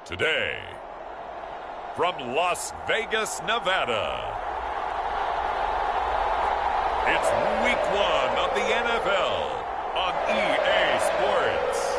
Today, from Las Vegas, Nevada, it's Week 1 of the NFL on EA Sports.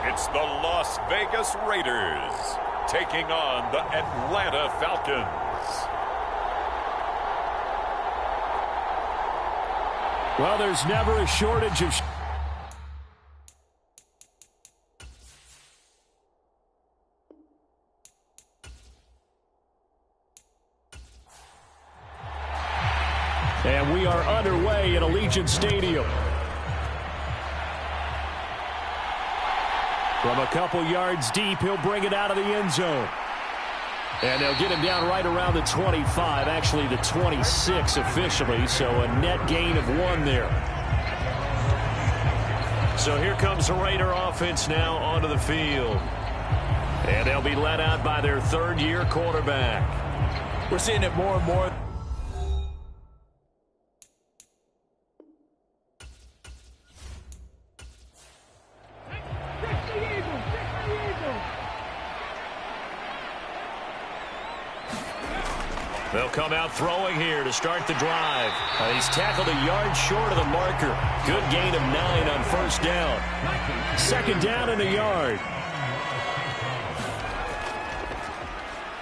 It's the Las Vegas Raiders taking on the Atlanta Falcons. Well, there's never a shortage of... And we are underway at Allegiant Stadium. From a couple yards deep, he'll bring it out of the end zone. And they'll get him down right around the 25, actually the 26 officially, so a net gain of 1 there. So here comes the Raider offense now onto the field. And they'll be led out by their third-year quarterback. We're seeing it more and more. They'll come out throwing here to start the drive. He's tackled a yard short of the marker. Good gain of 9 on first down. Second down and a yard.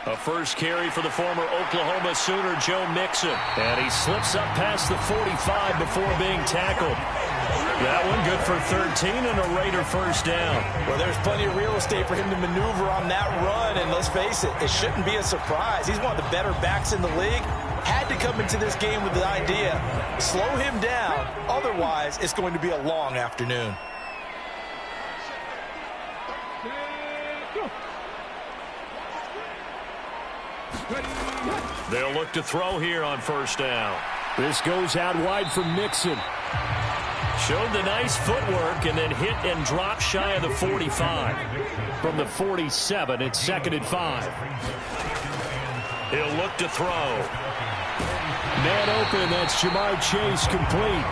A first carry for the former Oklahoma Sooner, Joe Mixon. And he slips up past the 45 before being tackled. That one good for 13 and a Raider first down. Well, there's plenty of real estate for him to maneuver on that run, and let's face it, it shouldn't be a surprise. He's one of the better backs in the league. Had to come into this game with the idea, slow him down, otherwise it's going to be a long afternoon. They'll look to throw here on first down. This goes out wide for Mixon. Showed the nice footwork and then hit and drop shy of the 45. From the 47, it's second and 5. He'll look to throw. Man open, that's Jamar Chase, complete.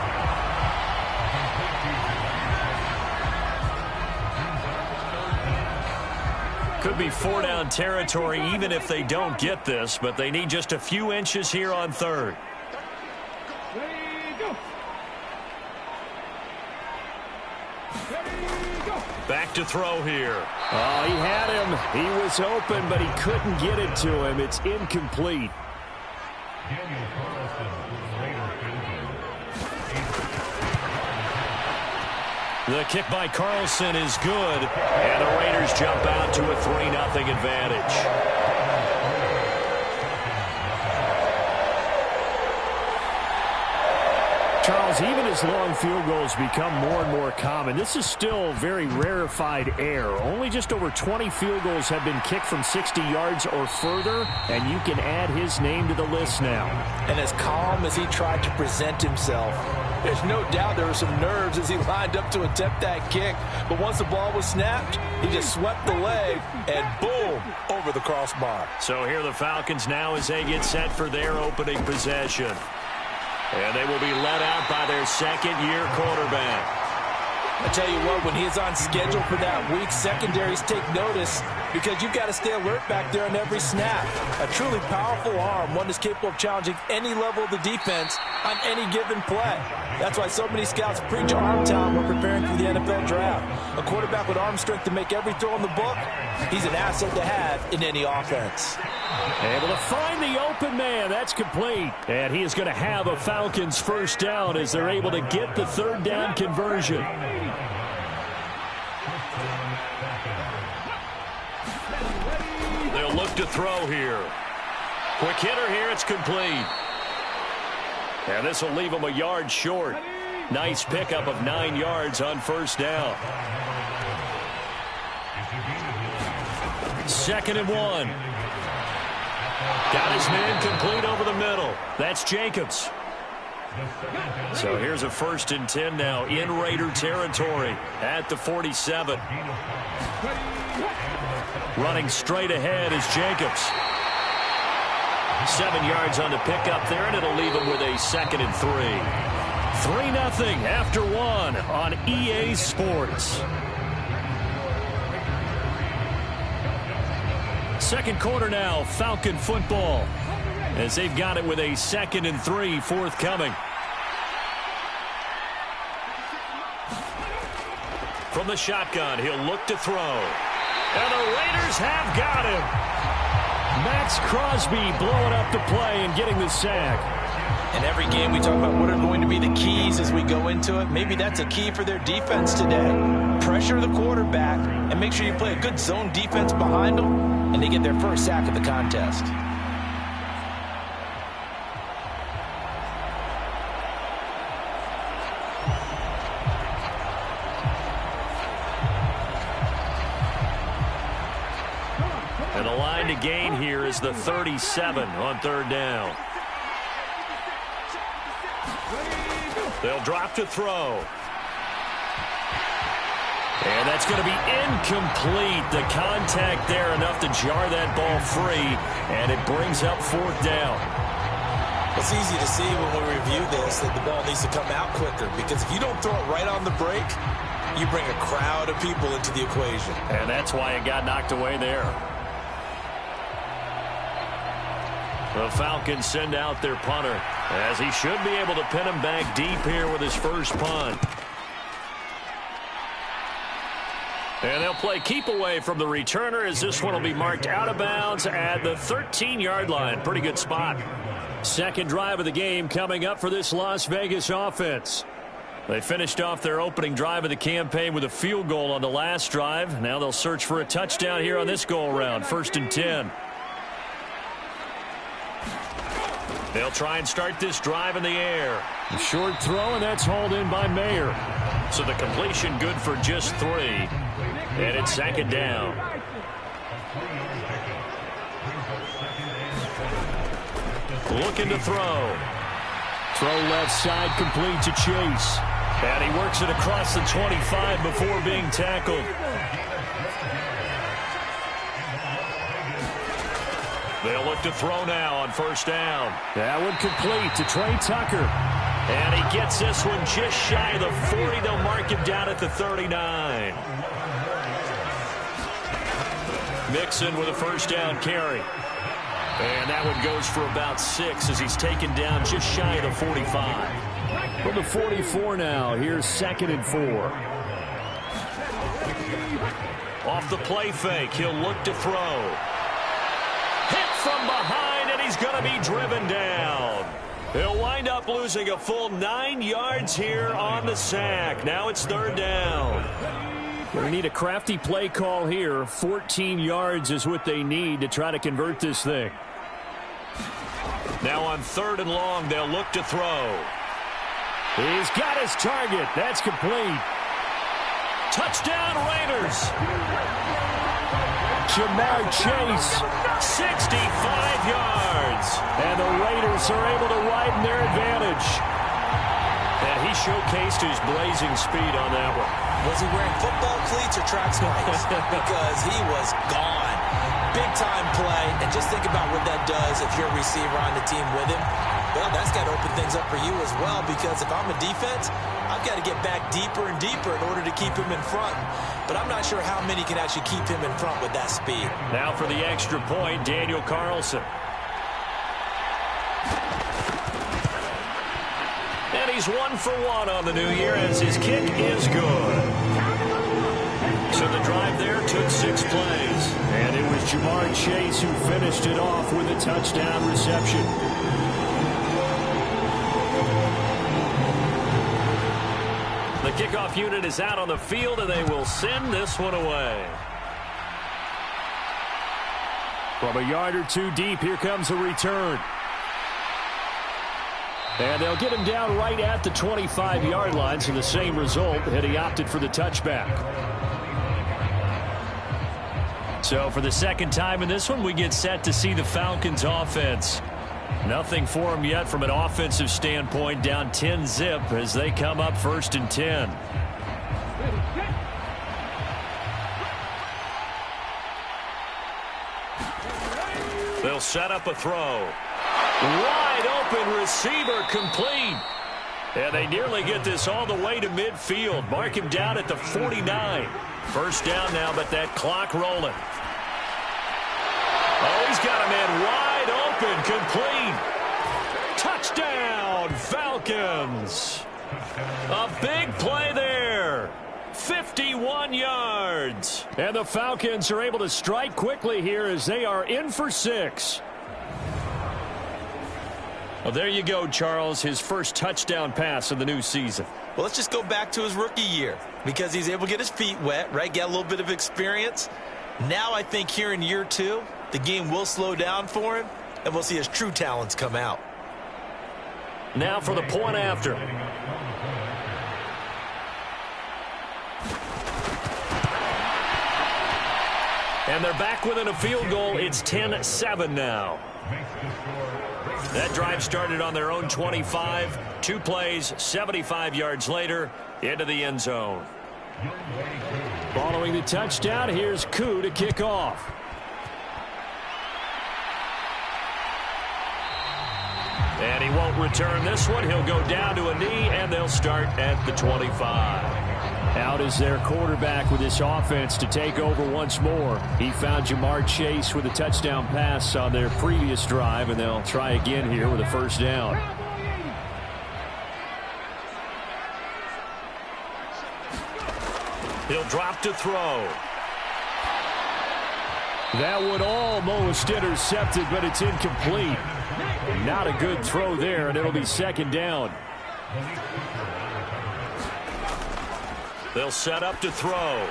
Could be 4-down territory even if they don't get this, but they need just a few inches here on third. Back to throw here. Oh, he had him. He was open, but he couldn't get it to him. It's incomplete. The kick by Carlson is good, and the Raiders jump out to a 3-0 advantage. Charles, even as long field goals become more and more common, this is still very rarefied air. Only just over 20 field goals have been kicked from 60 yards or further, and you can add his name to the list now. And as calm as he tried to present himself, there's no doubt there were some nerves as he lined up to attempt that kick. But once the ball was snapped, he just swept the leg, and boom, over the crossbar. So here the Falcons now as they get set for their opening possession. And they will be let out by their second-year quarterback. I tell you what, when he's on schedule for that week, secondaries take notice because you've got to stay alert back there on every snap. A truly powerful arm, one that's capable of challenging any level of the defense on any given play. That's why so many scouts preach arm talent when preparing for the NFL draft. A quarterback with arm strength to make every throw in the book, he's an asset to have in any offense. Able to find the open man. That's complete. And he is going to have a Falcons first down as they're able to get the third down conversion. They'll look to throw here. Quick hitter here. It's complete. And this will leave him a yard short. Nice pickup of 9 yards on first down. Second and 1. Got his man complete over the middle. That's Jacobs. So here's a 1st and 10 now in Raider territory at the 47. Running straight ahead is Jacobs. 7 yards on the pickup there, and it'll leave him with a 2nd and 3. 3-0 after 1 on EA Sports. Second quarter now, Falcon football, as they've got it with a 2nd and 3 forthcoming. From the shotgun, he'll look to throw. And the Raiders have got him. Max Crosby blowing up the play and getting the sack. In every game we talk about what are going to be the keys as we go into it. Maybe that's a key for their defense today. Pressure the quarterback and make sure you play a good zone defense behind them, and they get their first sack of the contest. And the line to gain here is the 37 on 3rd down. They'll drop to throw. And that's going to be incomplete. The contact there enough to jar that ball free, and it brings up 4th down. It's easy to see when we review this that the ball needs to come out quicker, because if you don't throw it right on the break, you bring a crowd of people into the equation. And that's why it got knocked away there. The Falcons send out their punter, as he should be able to pin him back deep here with his first punt. And they'll play keep away from the returner, as this one will be marked out of bounds at the 13-yard line. Pretty good spot. Second drive of the game coming up for this Las Vegas offense. They finished off their opening drive of the campaign with a field goal on the last drive. Now they'll search for a touchdown here on this go-around. 1st and 10. They'll try and start this drive in the air. A short throw, and that's hauled in by Mayer. So the completion good for just 3. And it's 2nd down. Looking to throw. Throw left side, complete to Chase. And he works it across the 25 before being tackled. They'll look to throw now on 1st down. That one complete to Trey Tucker. And he gets this one just shy of the 40. They'll mark him down at the 39. Mixon with a 1st down carry. And that one goes for about 6 as he's taken down just shy of the 45. From the 44 now, here's 2nd and 4. Off the play fake, he'll look to throw. From behind, and he's going to be driven down. He'll wind up losing a full 9 yards here on the sack. Now it's 3rd down. They need a crafty play call here. 14 yards is what they need to try to convert this thing. Now on 3rd and long, they'll look to throw. He's got his target. That's complete. Touchdown, Raiders. Jamar Chase, 65 yards. And the Raiders are able to widen their advantage. And he showcased his blazing speed on that one. Was he wearing football cleats or track spikes? Because he was gone. Big-time play. And just think about what that does if you're a receiver on the team with him. Well, that's got to open things up for you as well, because if I'm a defense, I've got to get back deeper and deeper in order to keep him in front. But I'm not sure how many can actually keep him in front with that speed. Now for the extra point, Daniel Carlson. And he's 1 for 1 on the new year as his kick is good. So the drive there took 6 plays. And it was Jamar Chase who finished it off with a touchdown reception. The kickoff unit is out on the field, and they will send this one away. From a yard or 2 deep, here comes a return. And they'll get him down right at the 25-yard line, so the same result had he opted for the touchback. So for the second time in this one, we get set to see the Falcons offense. Nothing for them yet from an offensive standpoint, down 10-zip as they come up 1st and 10. They'll set up a throw. Wide open receiver, complete. And they nearly get this all the way to midfield. Mark him down at the 49. First down now, but that clock rolling. Oh, he's got a man wide open, complete. Touchdown, Falcons. A big play there. 51 yards. And the Falcons are able to strike quickly here as they are in for 6. Well, there you go, Charles, his first touchdown pass of the new season. Well, let's just go back to his rookie year because he's able to get his feet wet, right? Get a little bit of experience. Now I think here in year 2, the game will slow down for him, and we'll see his true talents come out. Now for the point after. And they're back within a field goal. It's 10-7 now. That drive started on their own 25. 2 plays, 75 yards later, into the end zone. Following the touchdown, here's Koo to kick off. And he won't return this one. He'll go down to a knee, and they'll start at the 25. Out is their quarterback with this offense to take over once more. He found Jamar Chase with a touchdown pass on their previous drive, and they'll try again here with a first down. He'll drop to throw. That one almost intercepted, but it's incomplete. Not a good throw there, and it'll be second down. They'll set up to throw.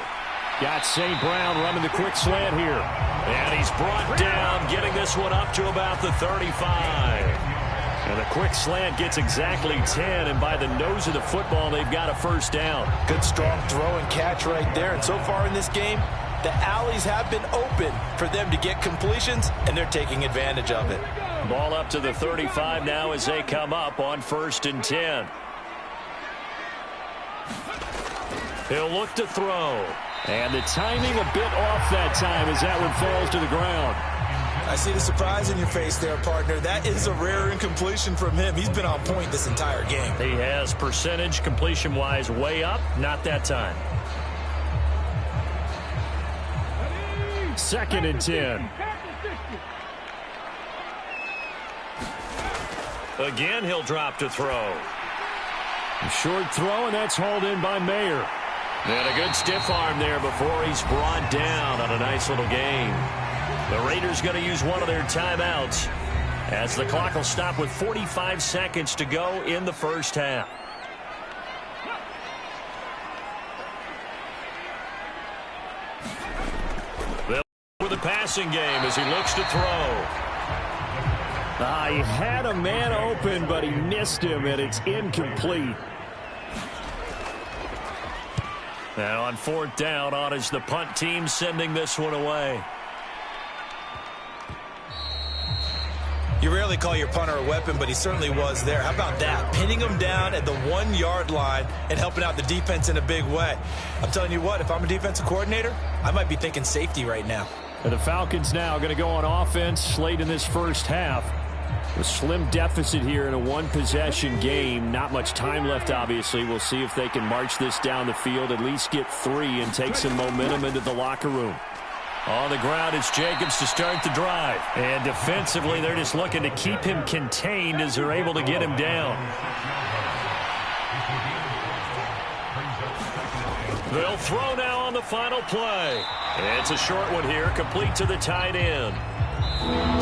Got St. Brown running the quick slant here. And he's brought down, getting this one up to about the 35. And the quick slant gets exactly 10, and by the nose of the football, they've got a first down. Good strong throw and catch right there. And so far in this game, the alleys have been open for them to get completions, and they're taking advantage of it. Ball up to the 35 now as they come up on 1st and 10. He'll look to throw. And the timing a bit off that time as that one falls to the ground. I see the surprise in your face there, partner. That is a rare incompletion from him. He's been on point this entire game. He has percentage completion-wise way up. Not that time. 2nd and 10. Again, he'll drop to throw. A short throw, and that's hauled in by Mayer. And a good stiff arm there before he's brought down on a nice little gain. The Raiders going to use one of their timeouts as the clock will stop with 45 seconds to go in the first half. They'll go with the passing game as he looks to throw. He had a man open, but he missed him, and it's incomplete. Now on 4th down, on is the punt team sending this one away. You rarely call your punter a weapon, but he certainly was there. How about that? Pinning him down at the 1-yard line and helping out the defense in a big way. I'm telling you what, if I'm a defensive coordinator, I might be thinking safety right now. And the Falcons now going to go on offense late in this first half. A slim deficit here in a one-possession game. Not much time left, obviously. We'll see if they can march this down the field, at least get 3 and take some momentum into the locker room. On the ground, it's Jacobs to start the drive. And defensively, they're just looking to keep him contained as they're able to get him down. They'll throw now on the final play. It's a short one here, complete to the tight end.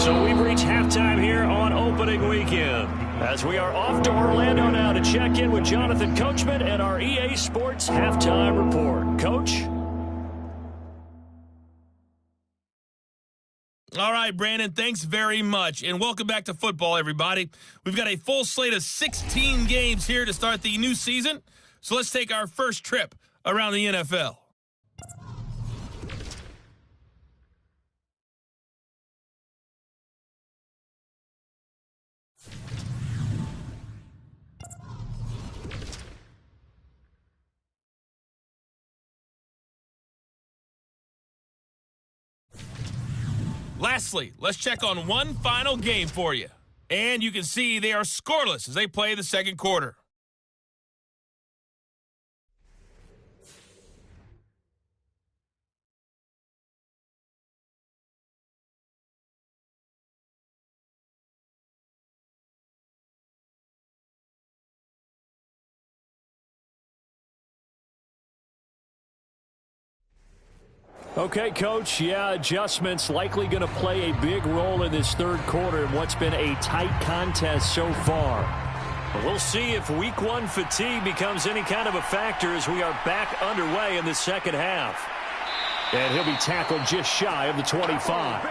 So we've reached halftime here on opening weekend, as we are off to Orlando now to check in with Jonathan Coachman and our EA Sports Halftime Report. Coach? All right, Brandon, thanks very much. And welcome back to football, everybody. We've got a full slate of 16 games here to start the new season. So let's take our first trip around the NFL. Lastly, let's check on one final game for you. And you can see they are scoreless as they play the second quarter. Okay, Coach, adjustments likely going to play a big role in this third quarter in what's been a tight contest so far. But we'll see if week one fatigue becomes any kind of a factor as we are back underway in the second half. And he'll be tackled just shy of the 25.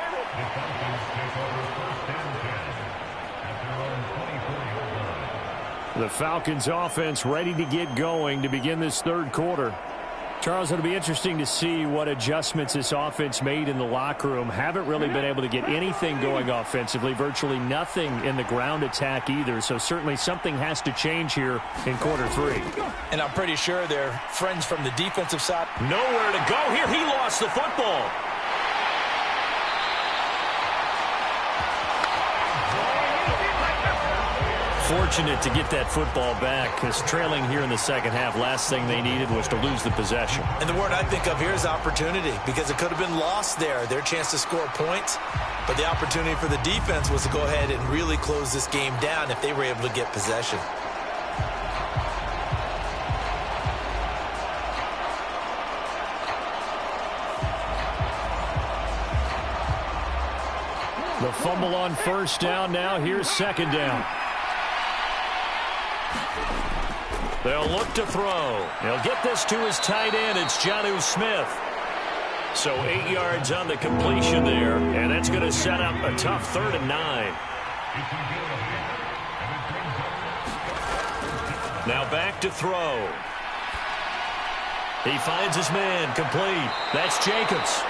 The Falcons offense ready to get going to begin this third quarter. Charles, it'll be interesting to see what adjustments this offense made in the locker room. Haven't really been able to get anything going offensively, virtually nothing in the ground attack either. So certainly something has to change here in quarter three. And I'm pretty sure they're friends from the defensive side. Nowhere to go here. He lost the football. Fortunate to get that football back because trailing here in the second half, last thing they needed was to lose the possession. And the word I think of here is opportunity, because it could have been lost there, their chance to score points. But the opportunity for the defense was to go ahead and really close this game down if they were able to get possession. The fumble on first down now. Here's second down. They'll look to throw. He'll get this to his tight end. It's Jonnu Smith. So 8 yards on the completion there, and that's going to set up a tough 3rd and 9. Now back to throw. He finds his man, complete. That's Jacobs.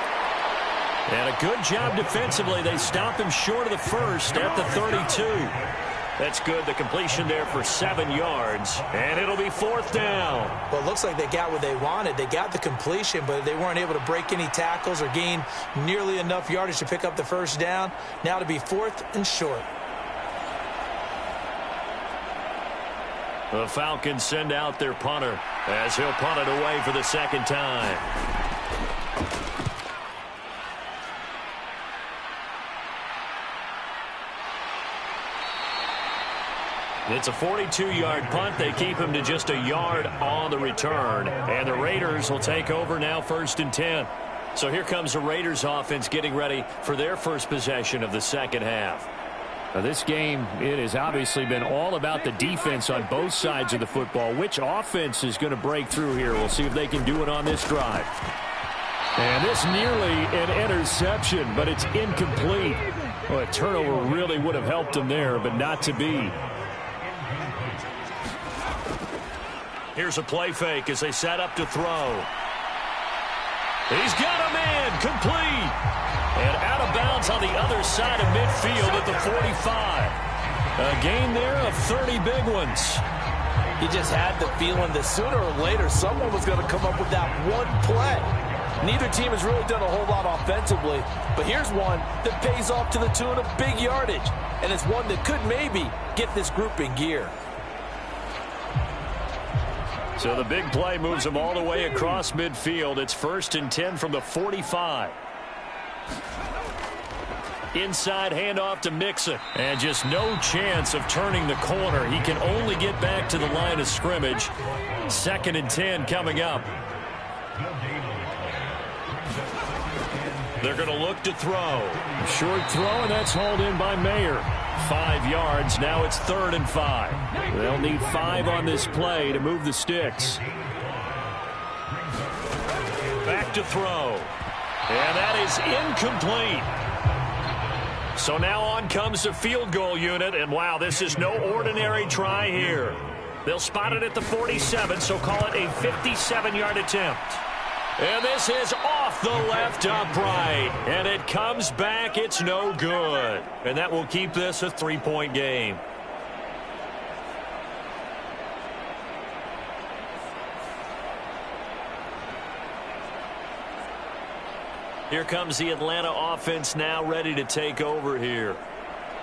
And a good job defensively. They stop him short of the first at the 32. That's good. The completion there for 7 yards. And it'll be 4th down. Well, it looks like they got what they wanted. They got the completion, but they weren't able to break any tackles or gain nearly enough yardage to pick up the first down. Now to be 4th and short. The Falcons send out their punter as he'll punt it away for the second time. It's a 42-yard punt. They keep him to just a yard on the return. And the Raiders will take over now 1st and 10. So here comes the Raiders offense getting ready for their first possession of the second half. Now this game, it has obviously been all about the defense on both sides of the football. Which offense is going to break through here? We'll see if they can do it on this drive. And this nearly an interception, but it's incomplete. Well, a turnover really would have helped them there, but not to be. Here's a play fake as they set up to throw. He's got a man, complete. And out of bounds on the other side of midfield at the 45. A gain there of 30 big ones. He just had the feeling that sooner or later someone was going to come up with that one play. Neither team has really done a whole lot offensively, but here's one that pays off to the tune of big yardage. And it's one that could maybe get this group in gear. So the big play moves them all the way across midfield. It's 1st and 10 from the 45. Inside handoff to Mixon. And just no chance of turning the corner. He can only get back to the line of scrimmage. 2nd and 10 coming up. They're going to look to throw. Short throw, and that's hauled in by Mayer. 5 yards. Now it's 3rd and 5. They'll need 5 on this play to move the sticks. Back to throw. And that is incomplete. So now on comes the field goal unit. And wow, this is no ordinary try here. They'll spot it at the 47, so call it a 57-yard attempt. And this is off the left upright. And it comes back. It's no good. And that will keep this a 3-point game. Here comes the Atlanta offense now ready to take over here.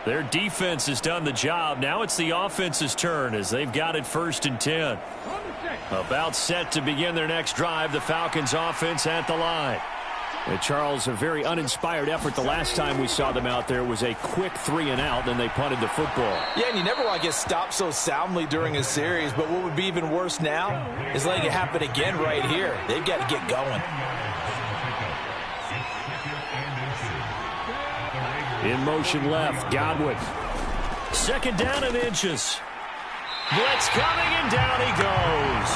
Their defense has done the job. Now it's the offense's turn as they've got it 1st and 10. About set to begin their next drive. The Falcons offense at the line. And Charles, a very uninspired effort the last time we saw them out there was a quick 3-and-out, then they punted the football. Yeah, and you never want to get stopped so soundly during a series, but what would be even worse now is letting it happen again right here. They've got to get going. In motion left, Godwin. 2nd down and inches. Blitz coming, and down he goes.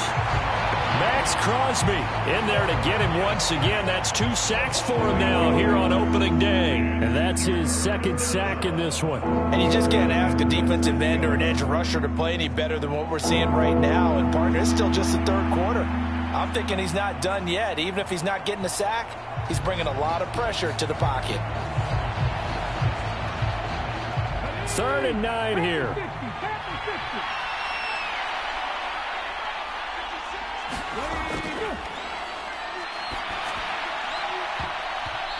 Max Crosby in there to get him once again. That's 2 sacks for him now here on opening day. And that's his 2nd sack in this one. And you just can't ask a defensive end or an edge rusher to play any better than what we're seeing right now. And, partner, it's still just the 3rd quarter. I'm thinking he's not done yet. Even if he's not getting a sack, he's bringing a lot of pressure to the pocket. 3rd and 9 here.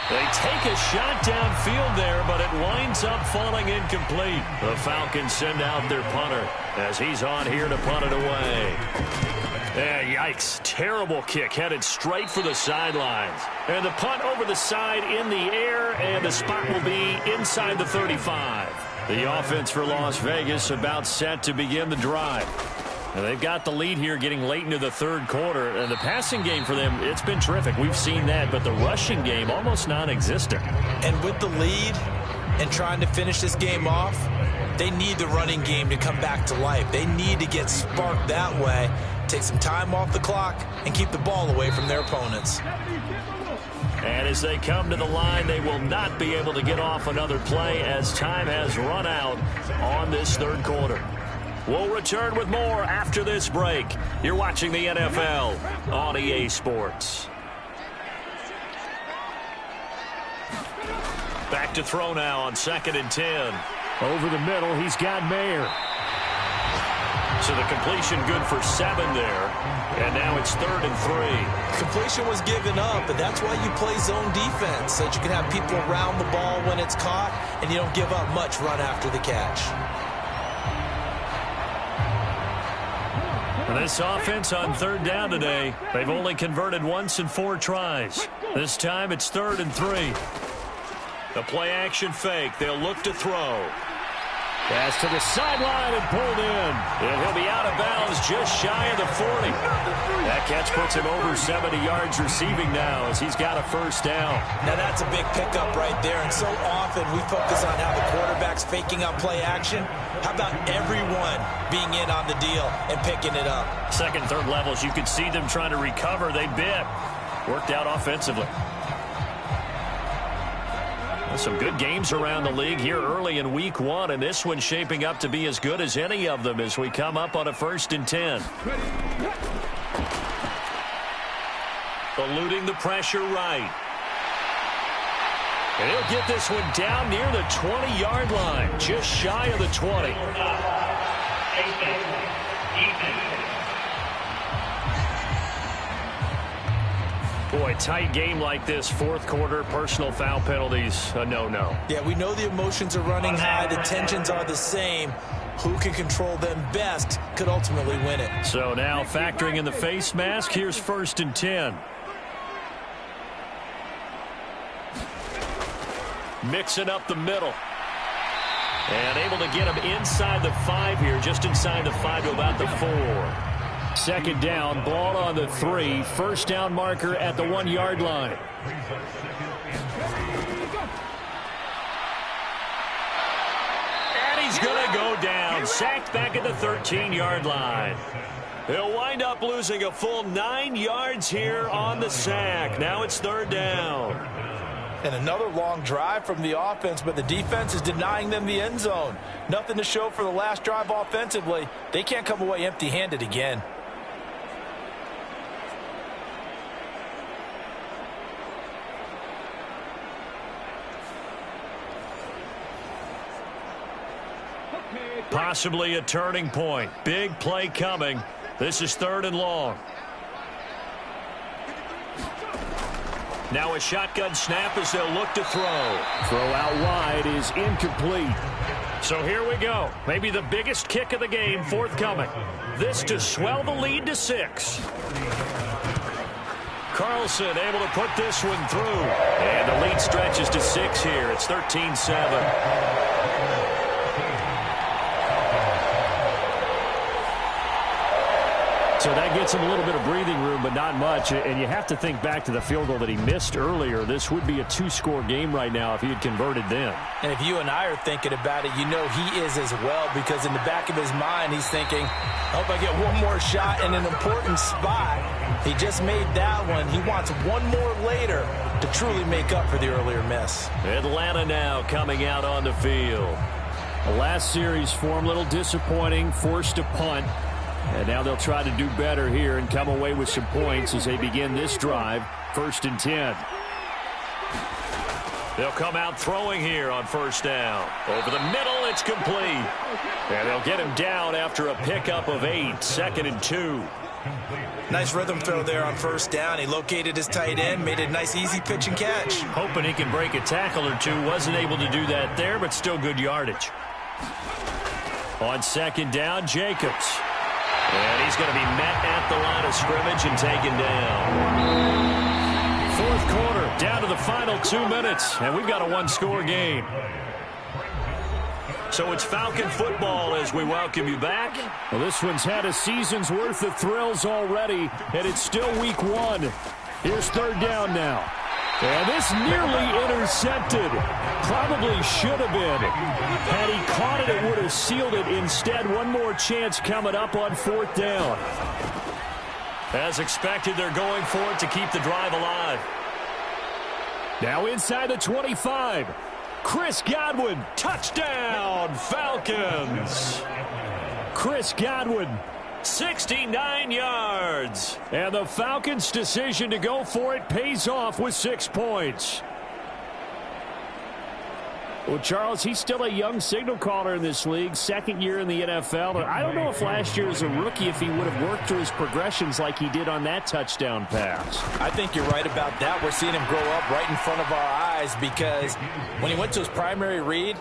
They take a shot downfield there, but it winds up falling incomplete. The Falcons send out their punter as he's on here to punt it away. Yikes. Terrible kick headed straight for the sidelines. And the punt over the side in the air, and the spot will be inside the 35. The offense for Las Vegas about set to begin the drive. And they've got the lead here getting late into the 3rd quarter. And the passing game for them, it's been terrific. We've seen that, but the rushing game almost non-existent. And with the lead and trying to finish this game off, they need the running game to come back to life. They need to get sparked that way, take some time off the clock, and keep the ball away from their opponents. And as they come to the line, they will not be able to get off another play as time has run out on this 3rd quarter. We'll return with more after this break. You're watching the NFL on EA Sports. Back to throw now on 2nd and 10. Over the middle, he's got Mayer. So the completion good for 7 there. And now it's 3rd and 3. Completion was given up, but that's why you play zone defense, so that you can have people around the ball when it's caught, and you don't give up much run after the catch. This offense on 3rd down today, they've only converted once in 4 tries. This time it's 3rd and 3. The play action fake. They'll look to throw. Pass to the sideline and pulled in. And he'll be out of bounds just shy of the 40. That catch puts him over 70 yards receiving now as he's got a 1st down. Now that's a big pickup right there. And so often we focus on how the quarterback's faking out play action. How about everyone being in on the deal and picking it up? 2nd, 3rd levels, you could see them trying to recover. They bit. Worked out offensively. Some good games around the league here early in week 1, and this one's shaping up to be as good as any of them as we come up on a 1st and 10. Eluding the pressure right. And he'll get this one down near the 20-yard line, just shy of the 20. Boy, tight game like this, 4th quarter, personal foul penalties, a no-no. Yeah, we know the emotions are running high, the tensions are the same. Who can control them best could ultimately win it. So now factoring in the face mask, here's 1st and 10. Mixing up the middle. And able to get him inside the 5 here, just inside the 5 to about the 4. 2nd down, ball on the 3. 1st down marker at the 1-yard line. And he's going to go down. Sacked back at the 13-yard line. He'll wind up losing a full 9 yards here on the sack. Now it's 3rd down. And another long drive from the offense, but the defense is denying them the end zone. Nothing to show for the last drive offensively. They can't come away empty-handed again. Possibly a turning point. Big play coming. This is 3rd and long. Now a shotgun snap as they'll look to throw. Throw out wide is incomplete. So here we go. Maybe the biggest kick of the game forthcoming. This to swell the lead to 6. Carlson able to put this one through. And the lead stretches to 6 here. It's 13-7. So that gets him a little bit of breathing room, but not much. And you have to think back to the field goal that he missed earlier. This would be a 2-score game right now if he had converted then. And if you and I are thinking about it, you know he is as well, because in the back of his mind, he's thinking, I hope I get one more shot in an important spot. He just made that one. He wants one more later to truly make up for the earlier miss. Atlanta now coming out on the field. The last series for him, a little disappointing, forced to punt. And now they'll try to do better here and come away with some points as they begin this drive, 1st and 10. They'll come out throwing here on 1st down. Over the middle, it's complete. And they'll get him down after a pickup of 8, 2nd and 2. Nice rhythm throw there on 1st down. He located his tight end, made a nice easy pitch and catch. Hoping he can break a tackle or two. Wasn't able to do that there, but still good yardage. On 2nd down, Jacobs. And he's going to be met at the line of scrimmage and taken down. 4th quarter, down to the final 2 minutes, and we've got a 1-score game. So it's Falcon football as we welcome you back. Well, this one's had a season's worth of thrills already, and it's still week 1. Here's 3rd down now. And this nearly intercepted. Probably should have been. Had he caught it, it would have sealed it. Instead, one more chance coming up on 4th down. As expected, they're going for it to keep the drive alive. Now inside the 25. Chris Godwin, touchdown, Falcons. Chris Godwin, 69 yards. And the Falcons' decision to go for it pays off with 6 points. Well, Charles, he's still a young signal caller in this league, 2nd year in the NFL. I don't know if last year as a rookie, if he would have worked through his progressions like he did on that touchdown pass. I think you're right about that. We're seeing him grow up right in front of our eyes, because when he went to his primary read,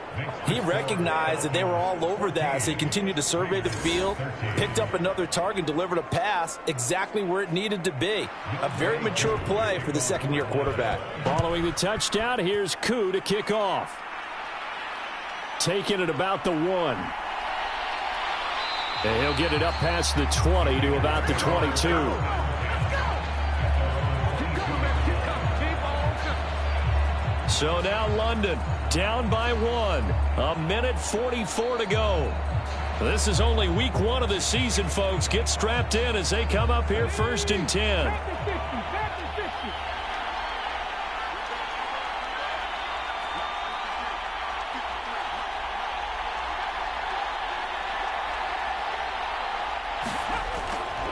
he recognized that they were all over that. So he continued to survey the field, picked up another target, delivered a pass exactly where it needed to be. A very mature play for the 2nd-year quarterback. Following the touchdown, here's Koo to kick off. Taking it about the 1. And he'll get it up past the 20 to about the 22. So now London down by 1. 1:44 to go. This is only week 1 of the season, folks. Get strapped in as they come up here 1st and 10.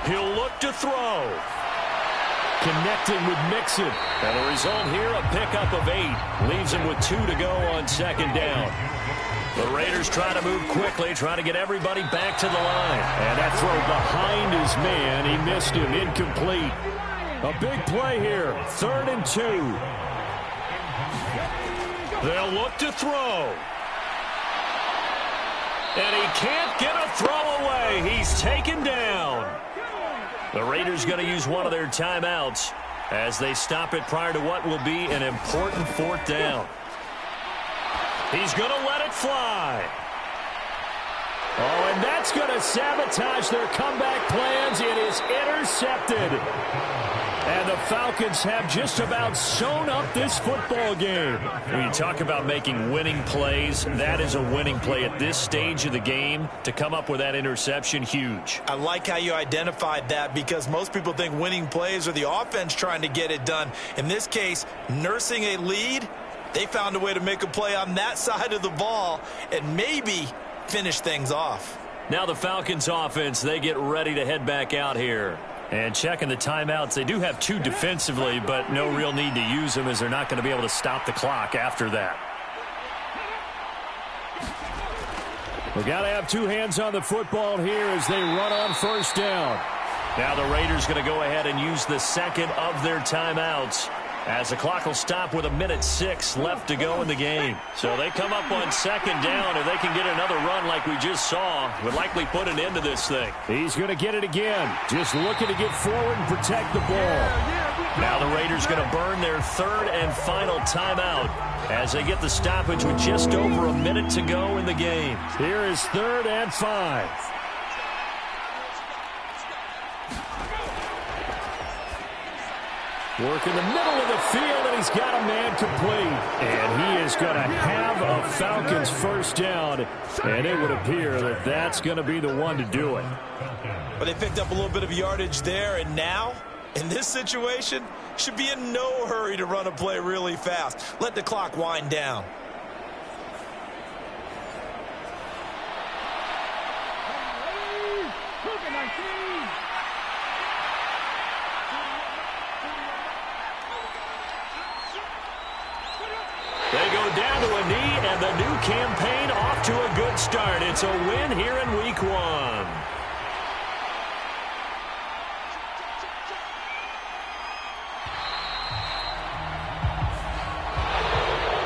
He'll look to throw. Connecting with Mixon. And the result here, a pickup of 8. Leaves him with 2 to go on 2nd down. The Raiders try to move quickly, trying to get everybody back to the line. And that throw behind his man. He missed him. Incomplete. A big play here. 3rd and 2. They'll look to throw. And he can't get a throw away. He's taken down. The Raiders going to use one of their timeouts as they stop it prior to what will be an important 4th down. He's going to let it fly. Oh, and that's going to sabotage their comeback plans. It is intercepted. And the Falcons have just about sewn up this football game. When you talk about making winning plays, that is a winning play at this stage of the game. To come up with that interception, huge. I like how you identified that, because most people think winning plays are the offense trying to get it done. In this case, nursing a lead, they found a way to make a play on that side of the ball and maybe finish things off. Now the Falcons offense, they get ready to head back out here. And checking the timeouts, they do have 2 defensively, but no real need to use them as they're not going to be able to stop the clock after that. We've got to have 2 hands on the football here as they run on 1st down. Now the Raiders going to go ahead and use the 2nd of their timeouts. as the clock will stop with 1:06 left to go in the game. So they come up on second down. If they can get another run like we just saw, would likely put an end to this thing. He's going to get it again. Just looking to get forward and protect the ball. Now the Raiders going to burn their third and final timeout as they get the stoppage with just over a minute to go in the game. Here is 3rd and 5. Work in the middle of the field, and he's got a man complete. And he is going to have a Falcons first down, and it would appear that that's going to be the one to do it. But they picked up a little bit of yardage there, and now, in this situation, should be in no hurry to run a play really fast. Let the clock wind down. They go down to a knee, and the new campaign off to a good start. It's a win here in Week 1.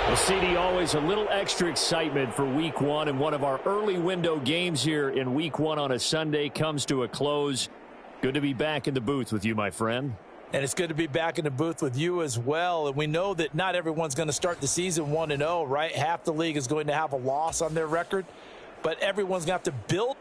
Well, CD, always a little extra excitement for Week 1, and one of our early window games here in Week 1 on a Sunday comes to a close. Good to be back in the booth with you, my friend. And it's good to be back in the booth with you as well. And we know that not everyone's going to start the season 1-0, right? Half the league is going to have a loss on their record, but everyone's going to have to build.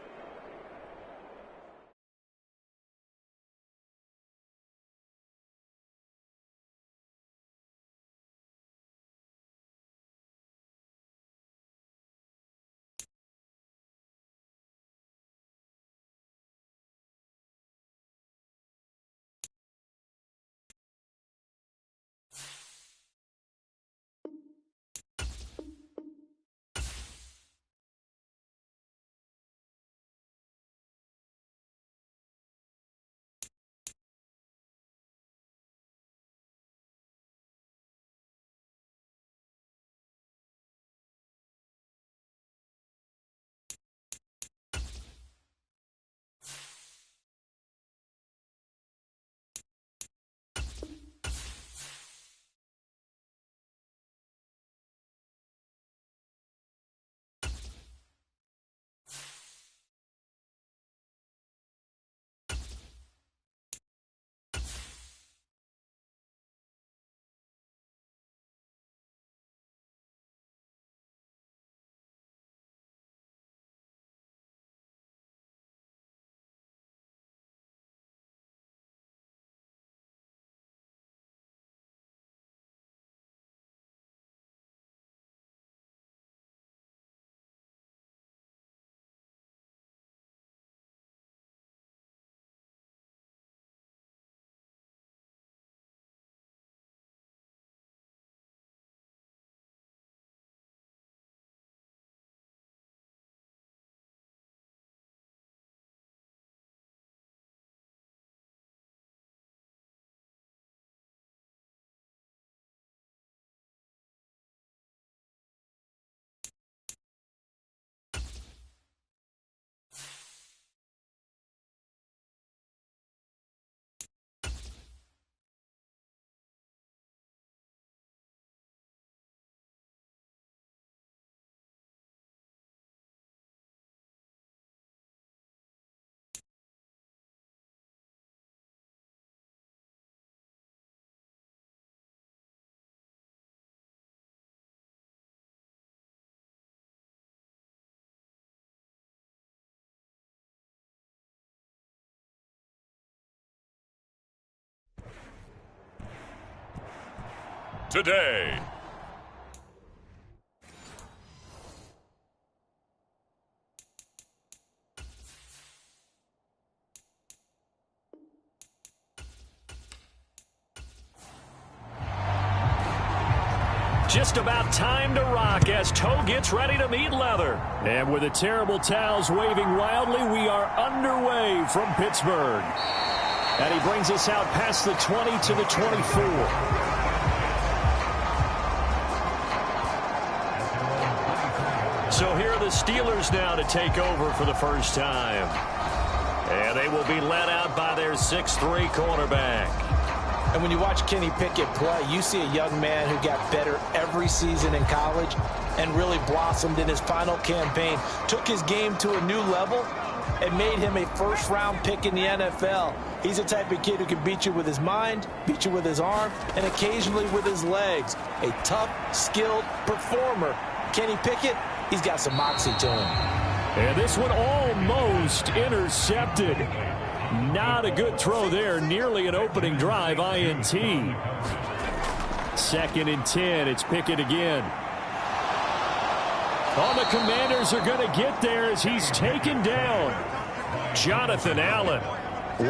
Today. Just about time to rock as Toe gets ready to meet leather. And with the terrible towels waving wildly, we are underway from Pittsburgh. And he brings us out past the 20 to the 24. So here are the Steelers now to take over for the first time. And they will be led out by their 6'3" cornerback. And when you watch Kenny Pickett play, you see a young man who got better every season in college and really blossomed in his final campaign, took his game to a new level, and made him a first-round pick in the NFL. He's the type of kid who can beat you with his mind, beat you with his arm, and occasionally with his legs. A tough, skilled performer. Kenny Pickett, he's got some moxie to him. And this one almost intercepted. Not a good throw there. Nearly an opening drive INT. 2nd and 10. It's Pickett again. Oh, the Commanders are going to get there as he's taken down. Jonathan Allen.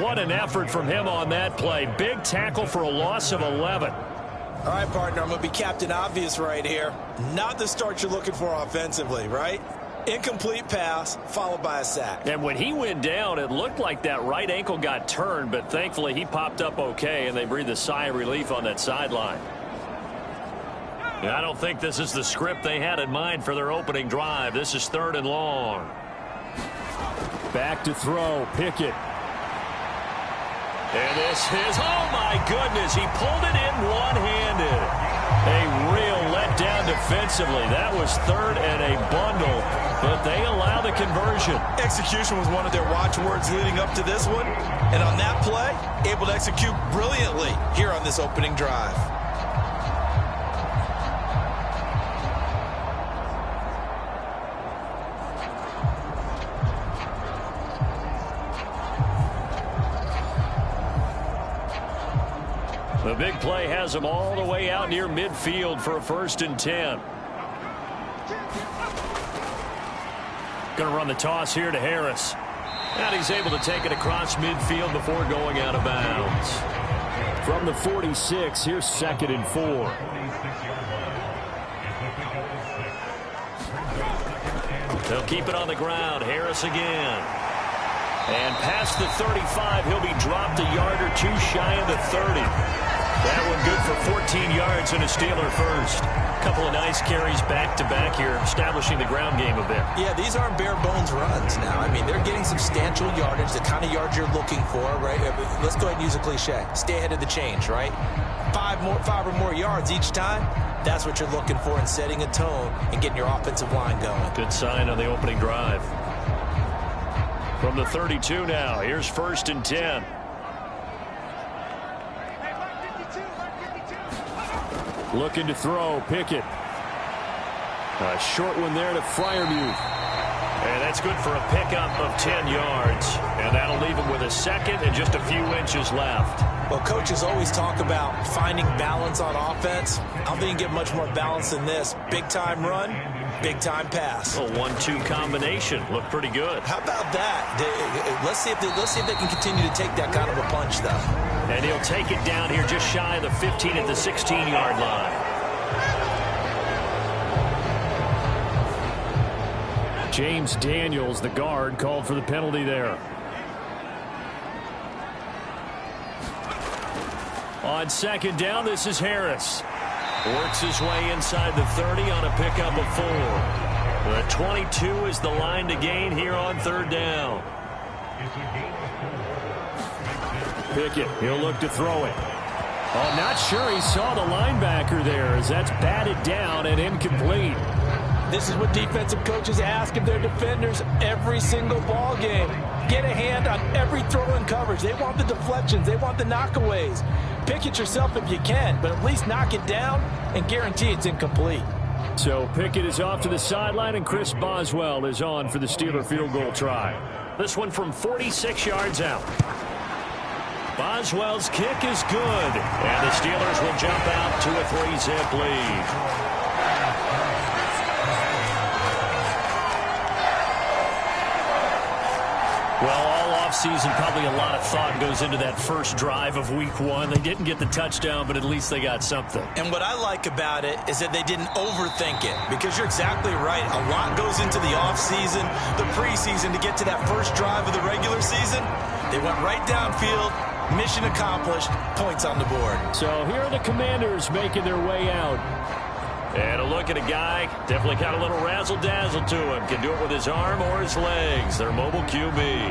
What an effort from him on that play. Big tackle for a loss of 11. All right, partner, I'm going to be Captain Obvious right here. Not the start you're looking for offensively, right? Incomplete pass, followed by a sack. And when he went down, it looked like that right ankle got turned, but thankfully he popped up okay, and they breathed a sigh of relief on that sideline. I don't think this is the script they had in mind for their opening drive. This is 3rd and long. Back to throw, Pickett. And this is, oh my goodness, he pulled it in one-handed. A real letdown defensively. That was 3rd and a bundle, but they allow the conversion. Execution was one of their watchwords leading up to this one, and on that play, able to execute brilliantly here on this opening drive. The big play has him all the way out near midfield for a 1st and 10. Going to run the toss here to Harris. And he's able to take it across midfield before going out of bounds. From the 46, here's 2nd and 4. They'll keep it on the ground. Harris again. And past the 35, he'll be dropped a yard or two shy of the 30. That one good for 14 yards and a Steeler first. Couple of nice carries back-to-back here, establishing the ground game a bit. Yeah, these aren't bare-bones runs now. I mean, they're getting substantial yardage, the kind of yards you're looking for, right? Let's go ahead and use a cliche. Stay ahead of the change, right? 5 or more yards each time. That's what you're looking for in setting a tone and getting your offensive line going. Good sign on the opening drive. From the 32 now, here's 1st and 10. Looking to throw, Pickett. A short one there to Freiermuth. And that's good for a pickup of 10 yards. And that'll leave him with a 2nd and just a few inches left. Well, coaches always talk about finding balance on offense. I don't think you get much more balance than this. Big-time run, big-time pass. A 1-2 combination. Looked pretty good. How about that? Let's see if they can continue to take that kind of a punch, though. And he'll take it down here just shy of the 15 at the 16-yard line. James Daniels, the guard, called for the penalty there. On 2nd down, this is Harris. Works his way inside the 30 on a pickup of 4. The 22 is the line to gain here on 3rd down. Pickett, he'll look to throw it. Oh, not sure he saw the linebacker there as that's batted down and incomplete. This is what defensive coaches ask of their defenders every single ball game. Get a hand on every throw in coverage. They want the deflections. They want the knockaways. Pick it yourself if you can, but at least knock it down and guarantee it's incomplete. So Pickett is off to the sideline, and Chris Boswell is on for the Steeler field goal try. This one from 46 yards out. Boswell's kick is good, and the Steelers will jump out to a 3-zip lead. Well, all offseason, probably a lot of thought goes into that first drive of Week 1. They didn't get the touchdown, but at least they got something. And what I like about it is that they didn't overthink it, because you're exactly right. A lot goes into the offseason, the preseason, to get to that first drive of the regular season. They went right downfield. Mission accomplished. Points on the board. So here are the Commanders making their way out. And a look at a guy, definitely got a little razzle-dazzle to him. Can do it with his arm or his legs. Their mobile QB.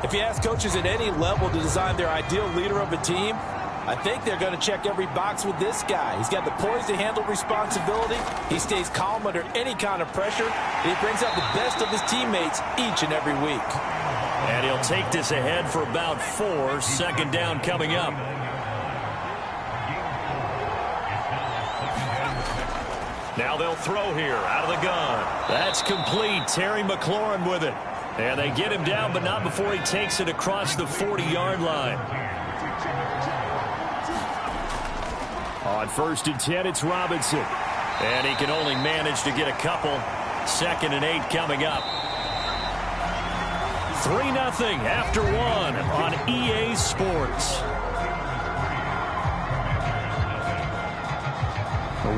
If you ask coaches at any level to design their ideal leader of a team, I think they're going to check every box with this guy. He's got the poise to handle responsibility. He stays calm under any kind of pressure. And he brings out the best of his teammates each and every week. And he'll take this ahead for about 4. Second down coming up. Now they'll throw here out of the gun. That's complete. Terry McLaurin with it. And they get him down, but not before he takes it across the 40-yard line. On 1st and 10, it's Robinson. And he can only manage to get a couple. 2nd and 8 coming up. 3-0 after 1 on EA Sports.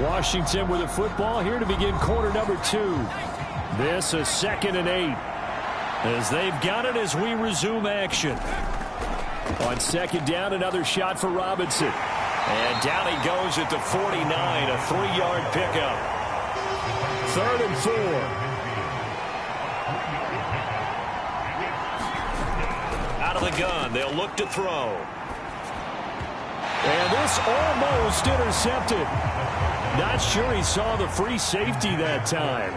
Washington with the football here to begin quarter number 2. This a 2nd and 8. As they've got it as we resume action. On 2nd down, another shot for Robinson. And down he goes at the 49, a 3-yard pickup. 3rd and 4. Out of the gun, they'll look to throw. And this almost intercepted. Not sure he saw the free safety that time.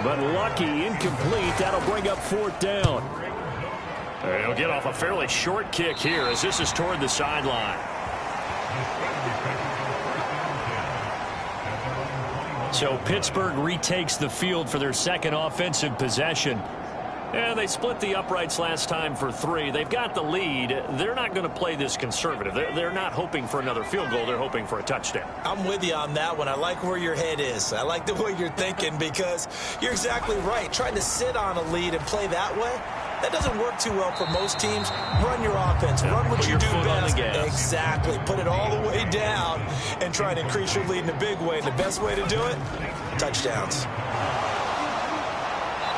But lucky, incomplete. That'll bring up 4th down. He'll get off a fairly short kick here as this is toward the sideline. So Pittsburgh retakes the field for their second offensive possession. And they split the uprights last time for 3. They've got the lead. They're not going to play this conservative. They're not hoping for another field goal. They're hoping for a touchdown. I'm with you on that one. I like where your head is. I like the way you're thinking because you're exactly right. Trying to sit on a lead and play that way, that doesn't work too well for most teams. Run your offense. Run what you do best. Exactly. Put it all the way down and try to increase your lead in a big way. And the best way to do it, touchdowns.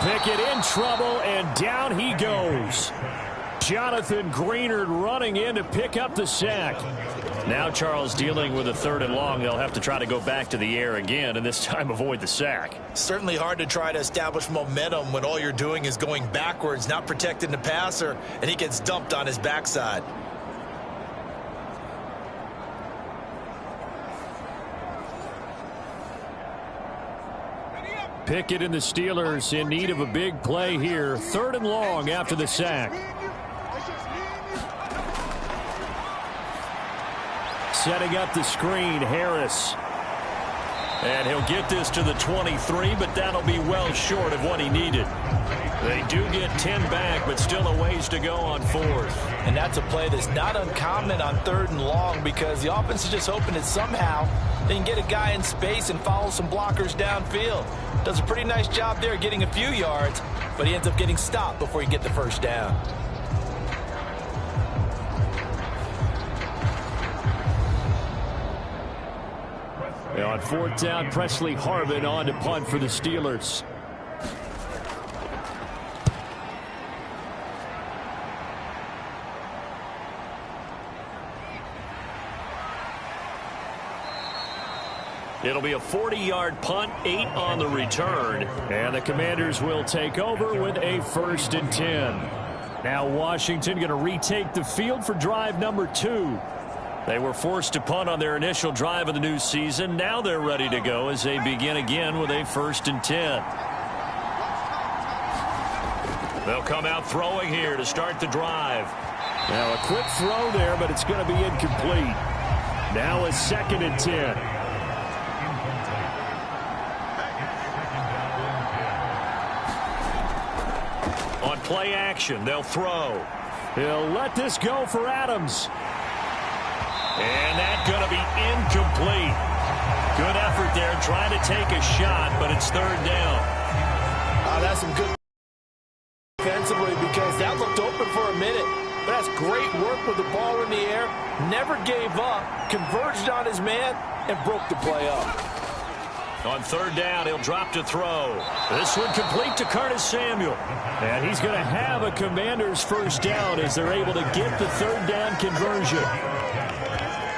Pickett in trouble, and down he goes. Jonathan Greenard running in to pick up the sack. Now Charles dealing with a 3rd and long. They'll have to try to go back to the air again, and this time avoid the sack. Certainly hard to try to establish momentum when all you're doing is going backwards, not protecting the passer, and he gets dumped on his backside. Pickett and the Steelers in need of a big play here. 3rd and long after the sack. Setting up the screen, Harris. And he'll get this to the 23, but that'll be well short of what he needed. They do get 10 back, but still a ways to go on 4th. And that's a play that's not uncommon on 3rd and long because the offense is just hoping that somehow they can get a guy in space and follow some blockers downfield. Does a pretty nice job there getting a few yards, but he ends up getting stopped before he gets the 1st down. On 4th down, Presley Harvin on to punt for the Steelers. It'll be a 40-yard punt, 8 on the return. And the Commanders will take over with a 1st and 10. Now Washington going to retake the field for drive number 2. They were forced to punt on their initial drive of the new season. Now they're ready to go as they begin again with a 1st and 10. They'll come out throwing here to start the drive. Now a quick throw there, but it's going to be incomplete. Now a 2nd and 10. On play action, they'll throw. He'll let this go for Adams. And that's going to be incomplete. Good effort there trying to take a shot, but it's 3rd down. That's some good defensively because that looked open for a minute. But that's great work with the ball in the air. Never gave up, converged on his man, and broke the play up. On 3rd down, he'll drop to throw. This one complete to Curtis Samuel. And he's going to have a Commander's 1st down as they're able to get the 3rd down conversion.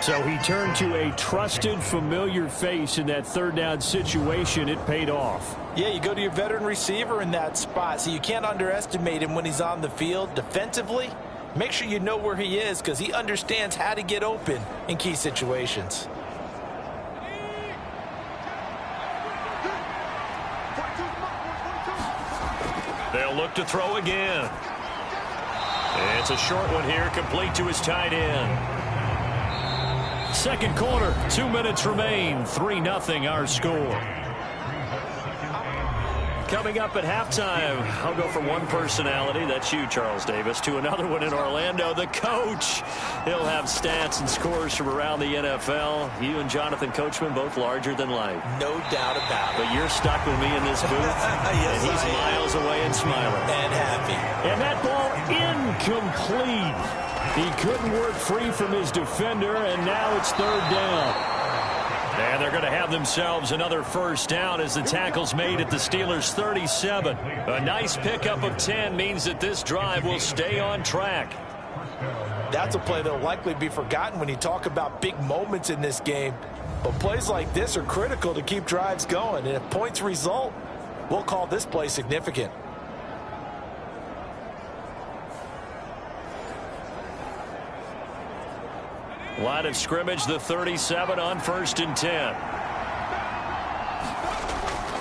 So he turned to a trusted, familiar face in that third down situation. It paid off. Yeah, you go to your veteran receiver in that spot, so you can't underestimate him when he's on the field defensively. Make sure you know where he is because he understands how to get open in key situations. They'll look to throw again. It's a short one here, complete to his tight end. Second quarter, 2 minutes remain. 3-0 our score. Coming up at halftime, I'll go from one personality, that's you, Charles Davis, to another one in Orlando, the coach. He'll have stats and scores from around the NFL. You and Jonathan Coachman, both larger than life. No doubt about it. But you're stuck with me in this booth, yes, and he's miles away and smiling. And happy. And that ball incomplete. He couldn't work free from his defender, and now it's third down. And they're going to have themselves another first down as the tackle's made at the Steelers' 37. A nice pickup of 10 means that this drive will stay on track. That's a play that will likely be forgotten when you talk about big moments in this game. But plays like this are critical to keep drives going. And if points result, we'll call this play significant. Line of scrimmage, the 37 on 1st and 10.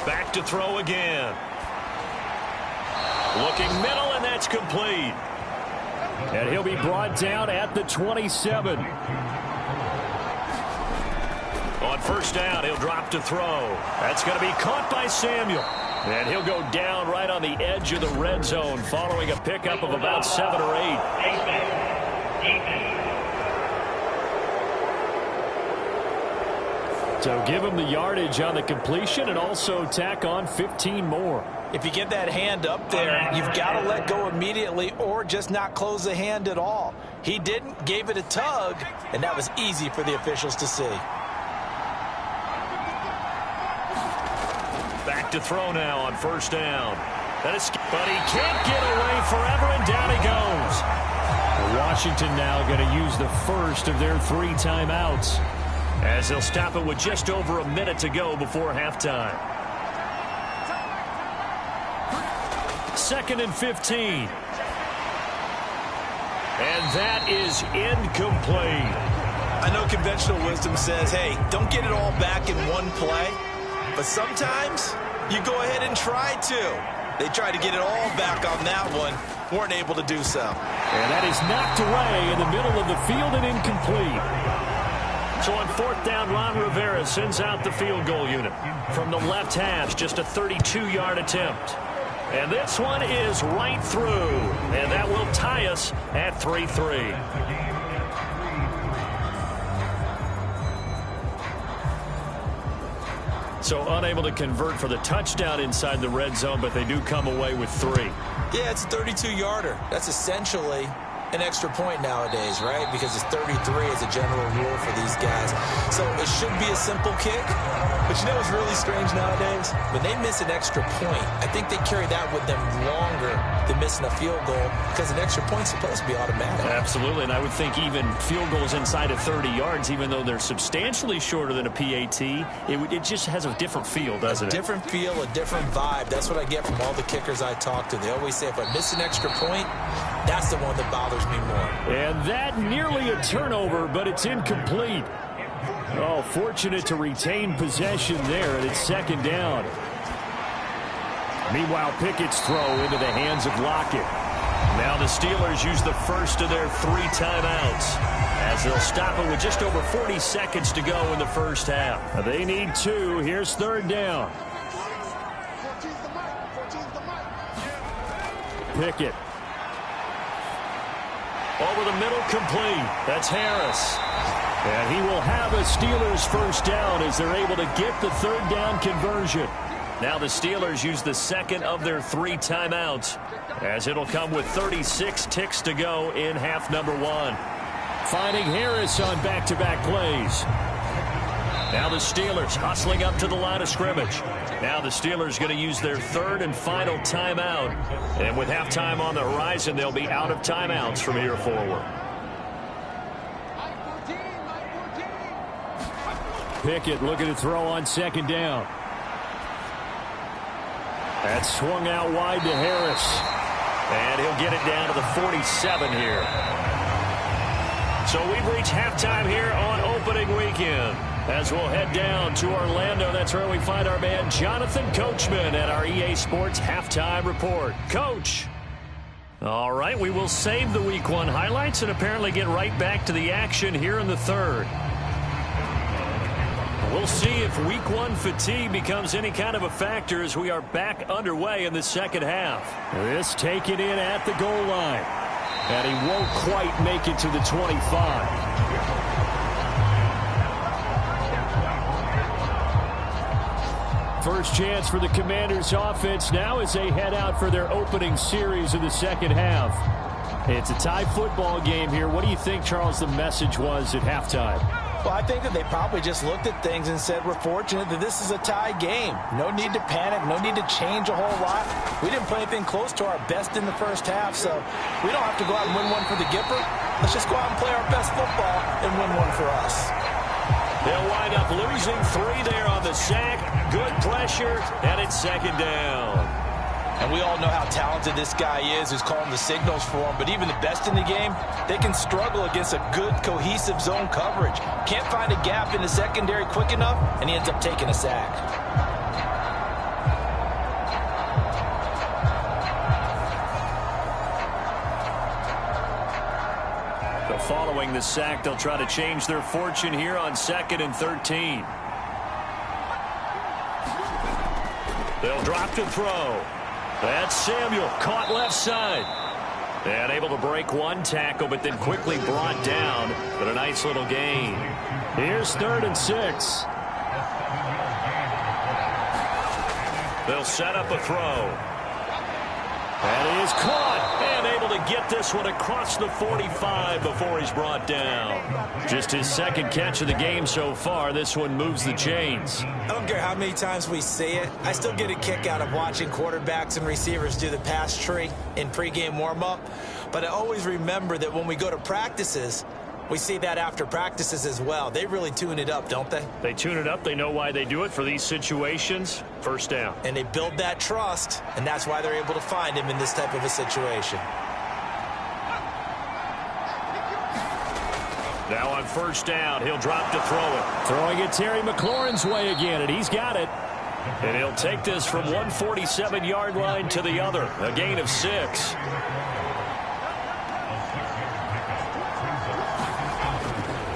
Back to throw again. Looking middle, and that's complete. And he'll be brought down at the 27. On first down, he'll drop to throw. That's going to be caught by Samuel. And he'll go down right on the edge of the red zone following a pickup of about 7 or 8. So give him the yardage on the completion and also tack on 15 more. If you get that hand up there, you've got to let go immediately or just not close the hand at all. He didn't, gave it a tug, and that was easy for the officials to see. Back to throw now on first down. But he can't get away forever, and down he goes. Washington now going to use the first of their 3 timeouts, as they'll stop it with just over a minute to go before halftime. 2nd and 15. And that is incomplete. I know conventional wisdom says, hey, don't get it all back in one play. But sometimes you go ahead and try to. They tried to get it all back on that one. Weren't able to do so. And that is knocked away in the middle of the field and incomplete. So on 4th down, Ron Rivera sends out the field goal unit. From the left hash, just a 32-yard attempt. And this one is right through. And that will tie us at 3-3. So unable to convert for the touchdown inside the red zone, but they do come away with 3. Yeah, it's a 32-yarder. That's essentially an extra point nowadays, right? Because it's 33 as a general rule for these guys. So it should be a simple kick. But you know what's really strange nowadays? When they miss an extra point, I think they carry that with them longer than missing a field goal because an extra point's supposed to be automatic. Absolutely, and I would think even field goals inside of 30 yards, even though they're substantially shorter than a PAT, it just has a different feel, doesn't it? A different feel, a different vibe. That's what I get from all the kickers I talk to. They always say if I miss an extra point, that's the one that bothers me more. And that nearly a turnover, but it's incomplete. Oh, fortunate to retain possession there, and it's 2nd down. Meanwhile, Pickett's throw into the hands of Lockett. Now the Steelers use the first of their 3 timeouts as they'll stop it with just over 40 seconds to go in the first half. They need 2. Here's 3rd down. Pickett. Over the middle, complete. That's Harris. And he will have a Steelers first down as they're able to get the 3rd down conversion. Now the Steelers use the 2nd of their 3 timeouts as it'll come with 36 ticks to go in half number 1. Finding Harris on back-to-back plays. Now the Steelers hustling up to the line of scrimmage. Now the Steelers going to use their 3rd and final timeout. And with halftime on the horizon, they'll be out of timeouts from here forward. Pickett looking to throw on second down. That's swung out wide to Harris. And he'll get it down to the 47 here. So we've reached halftime here on opening weekend. As we'll head down to Orlando, that's where we find our man Jonathan Coachman at our EA Sports Halftime Report. Coach. All right, we will save the Week 1 highlights and apparently get right back to the action here in the third. We'll see if Week 1 fatigue becomes any kind of a factor as we are back underway in the second half. This taken in at the goal line. And he won't quite make it to the 25. First chance for the Commanders offense now as they head out for their opening series of the second half. It's a tie football game here. What do you think, Charles, the message was at halftime? Well, I think that they probably just looked at things and said, we're fortunate that this is a tie game. No need to panic. No need to change a whole lot. We didn't play anything close to our best in the first half, so we don't have to go out and win one for the Gipper. Let's just go out and play our best football and win one for us. They'll wind up losing 3 there on the sack. Good pressure, and it's second down. And we all know how talented this guy is who's calling the signals for him. But even the best in the game, they can struggle against a good, cohesive zone coverage. Can't find a gap in the secondary quick enough, and he ends up taking a sack. So following the sack, they'll try to change their fortune here on 2nd and 13. They'll drop to throw. That's Samuel, caught left side. And able to break one tackle, but then quickly brought down. But a nice little gain. Here's 3rd and 6. They'll set up a throw. And he is caught and able to get this one across the 45 before he's brought down. Just his second catch of the game so far. This one moves the chains. I don't care how many times we see it. I still get a kick out of watching quarterbacks and receivers do the pass tree in pregame warm-up. But I always remember that when we go to practices, we see that after practices as well. They really tune it up, don't they? They tune it up. They know why they do it for these situations. First down. And they build that trust, and that's why they're able to find him in this type of a situation. Now on first down, he'll drop to throw it. Throwing it Terry McLaurin's way again, and he's got it. And he'll take this from 147-yard line to the other. A gain of 6.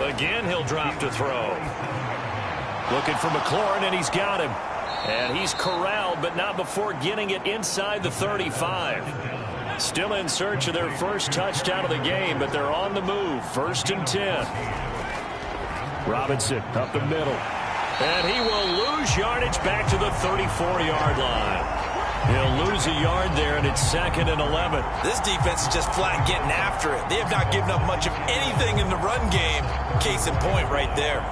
Again, he'll drop to throw. Looking for McLaurin, and he's got him. And he's corralled, but not before getting it inside the 35. Still in search of their first touchdown of the game, but they're on the move. 1st and 10. Robinson up the middle. And he will lose yardage back to the 34-yard line. He'll lose a yard there, and it's 2nd and 11. This defense is just flat getting after it. They have not given up much of anything in the run game. Case in point right there.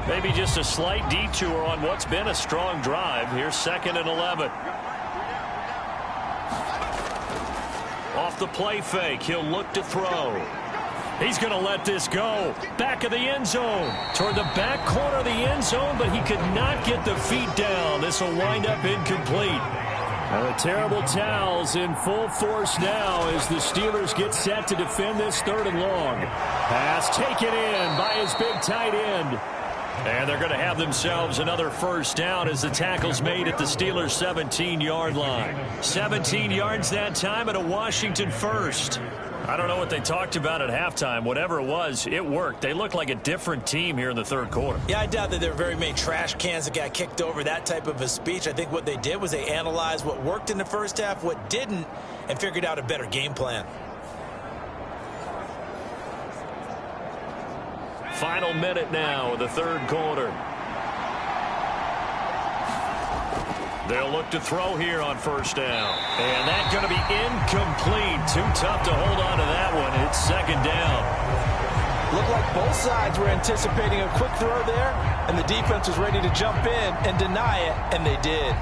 Maybe just a slight detour on what's been a strong drive. Here's 2nd and 11. Off the play fake, he'll look to throw. He's going to let this go. Back of the end zone. Toward the back corner of the end zone, but he could not get the feet down. This will wind up incomplete. Now the terrible towels in full force now as the Steelers get set to defend this 3rd and long. Pass taken in by his big tight end. And they're going to have themselves another first down as the tackle's made at the Steelers' 17-yard line. 17 yards that time and a Washington first. I don't know what they talked about at halftime. Whatever it was, it worked. They look like a different team here in the 3rd quarter. Yeah, I doubt that there are very many trash cans that got kicked over, that type of a speech. I think what they did was they analyzed what worked in the first half, what didn't, and figured out a better game plan. Final minute now of the 3rd quarter. They'll look to throw here on first down. And that's going to be incomplete. Too tough to hold on to that one. It's 2nd down. Looked like both sides were anticipating a quick throw there, and the defense was ready to jump in and deny it, and they did.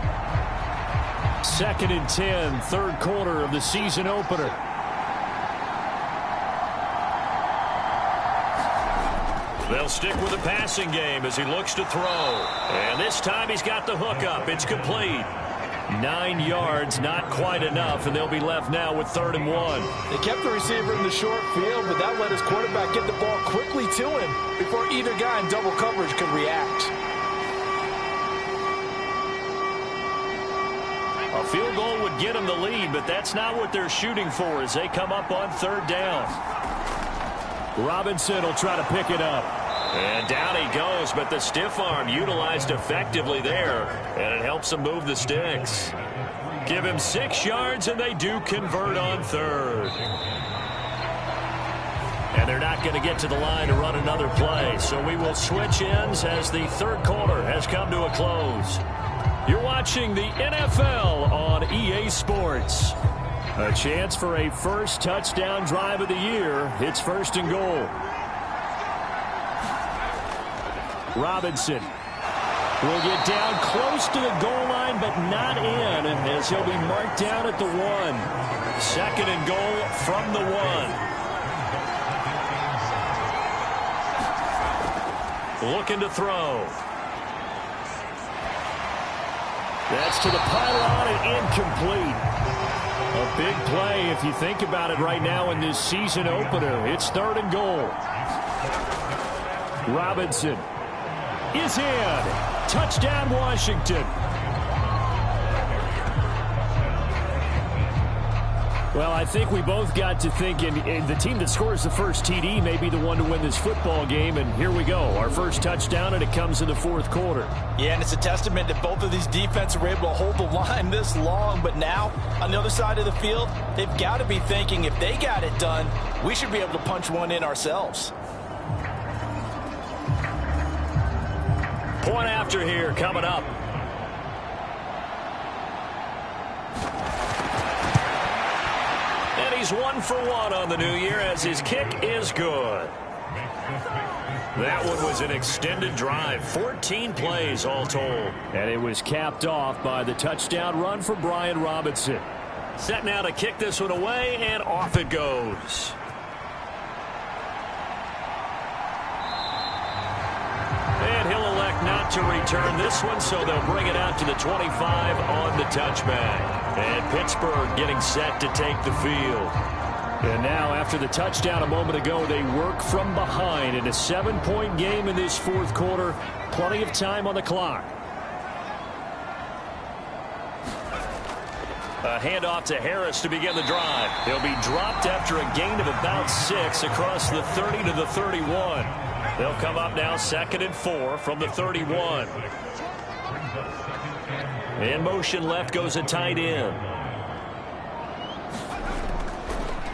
2nd and 10, third quarter of the season opener. They'll stick with the passing game as he looks to throw. And this time he's got the hook up. It's complete. 9 yards, not quite enough, and they'll be left now with 3rd and 1. They kept the receiver in the short field, but that let his quarterback get the ball quickly to him before either guy in double coverage could react. A field goal would get them the lead, but that's not what they're shooting for as they come up on 3rd down. Robinson will try to pick it up. And down he goes, but the stiff arm utilized effectively there, and it helps him move the sticks. Give him 6 yards, and they do convert on 3rd. And they're not going to get to the line to run another play, so we will switch ends as the 3rd quarter has come to a close. You're watching the NFL on EA Sports. A chance for a first touchdown drive of the year. It's 1st and goal. Robinson will get down close to the goal line, but not in, as he'll be marked down at the 1. 2nd and goal from the 1. Looking to throw. That's to the pylon and incomplete. A big play if you think about it right now in this season opener. It's 3rd and goal. Robinson is in. Touchdown, Washington. Well, I think we both got to thinking the team that scores the first TD may be the one to win this football game, and here we go. Our first touchdown, and it comes in the 4th quarter. Yeah, and it's a testament that both of these defenses were able to hold the line this long, but now, on the other side of the field, they've got to be thinking if they got it done, we should be able to punch one in ourselves. Point after here coming up. And he's 1 for 1 on the new year as his kick is good. That one was an extended drive, 14 plays all told. And it was capped off by the touchdown run for Brian Robinson. Set now to kick this one away, and off it goes. And he'll elect not to return this one, so they'll bring it out to the 25 on the touchback. And Pittsburgh getting set to take the field. And now, after the touchdown a moment ago, they work from behind in a 7-point game in this 4th quarter. Plenty of time on the clock. A handoff to Harris to begin the drive. He'll be dropped after a gain of about 6 across the 30 to the 31. They'll come up now 2nd and 4 from the 31. In motion left goes a tight end.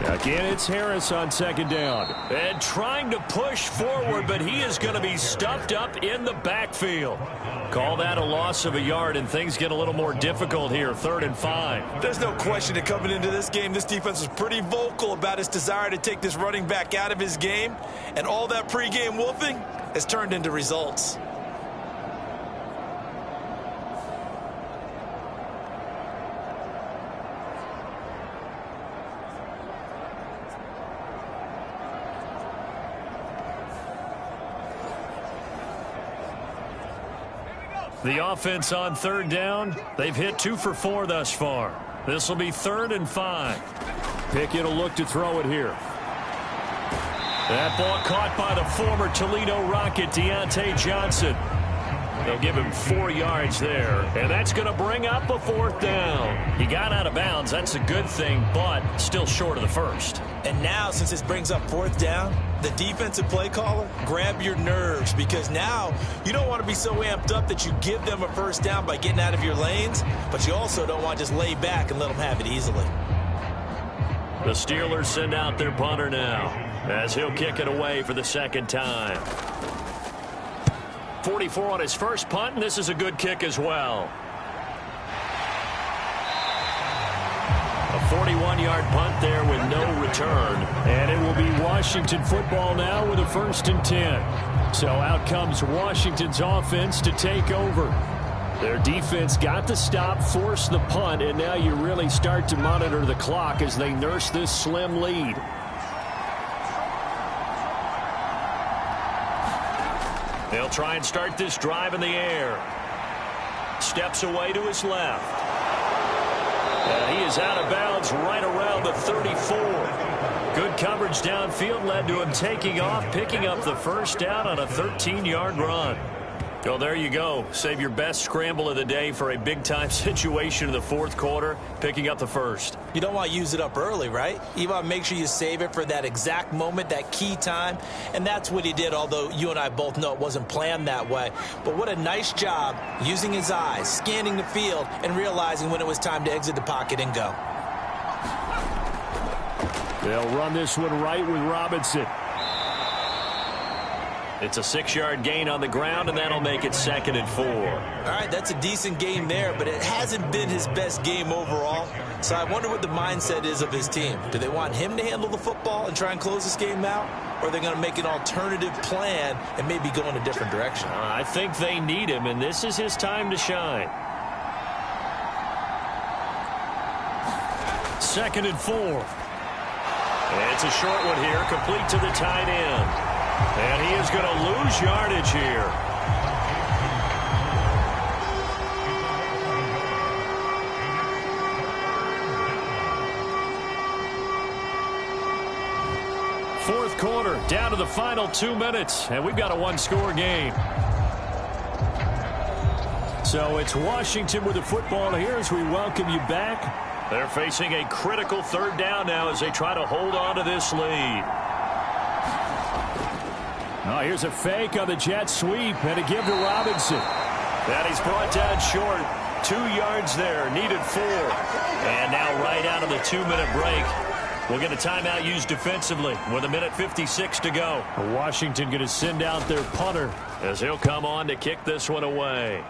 Again, it's Harris on 2nd down. And trying to push forward, but he is going to be stuffed up in the backfield. Call that a loss of a yard, and things get a little more difficult here, 3rd and 5. There's no question that coming into this game, this defense was pretty vocal about its desire to take this running back out of his game, and all that pregame wolfing has turned into results. The offense on 3rd down, they've hit 2 for 4 thus far. This will be 3rd and 5. Pickett will look to throw it here. That ball caught by the former Toledo Rocket, Deontay Johnson. They'll give him 4 yards there, and that's going to bring up a 4th down. He got out of bounds. That's a good thing, but still short of the first. And now, since this brings up 4th down, the defensive play caller, grab your nerves, because now you don't want to be so amped up that you give them a 1st down by getting out of your lanes, but you also don't want to just lay back and let them have it easily. The Steelers send out their punter now as he'll kick it away for the 2nd time. 44 on his first punt, and this is a good kick as well. A 41-yard punt there with no return. And it will be Washington football now with a 1st and 10. So out comes Washington's offense to take over. Their defense got the stop, forced the punt, and now you really start to monitor the clock as they nurse this slim lead. They'll try and start this drive in the air. Steps away to his left. And he is out of bounds right around the 34. Good coverage downfield led to him taking off, picking up the first down on a 13-yard run. Well, there you go. Save your best scramble of the day for a big-time situation in the 4th quarter, picking up the first. You don't want to use it up early, right? You want to make sure you save it for that exact moment, that key time. And that's what he did, although you and I both know it wasn't planned that way. But what a nice job using his eyes, scanning the field, and realizing when it was time to exit the pocket and go. They'll run this one right with Robinson. It's a 6-yard gain on the ground, and that'll make it 2nd and 4. All right, that's a decent game there, but it hasn't been his best game overall. So I wonder what the mindset is of his team. Do they want him to handle the football and try and close this game out? Or are they going to make an alternative plan and maybe go in a different direction? I think they need him, and this is his time to shine. 2nd and 4. It's a short one here, complete to the tight end. And he is going to lose yardage here. Fourth quarter, down to the final 2 minutes, and we've got a one-score game. So it's Washington with the football here as we welcome you back. They're facing a critical 3rd down now as they try to hold on to this lead. Oh, here's a fake on the jet sweep and a give to Robinson. And he's brought down short. 2 yards there, needed 4. And now right out of the 2-minute break, we'll get a timeout used defensively with 1:56 to go. Washington going to send out their punter as he'll come on to kick this one away.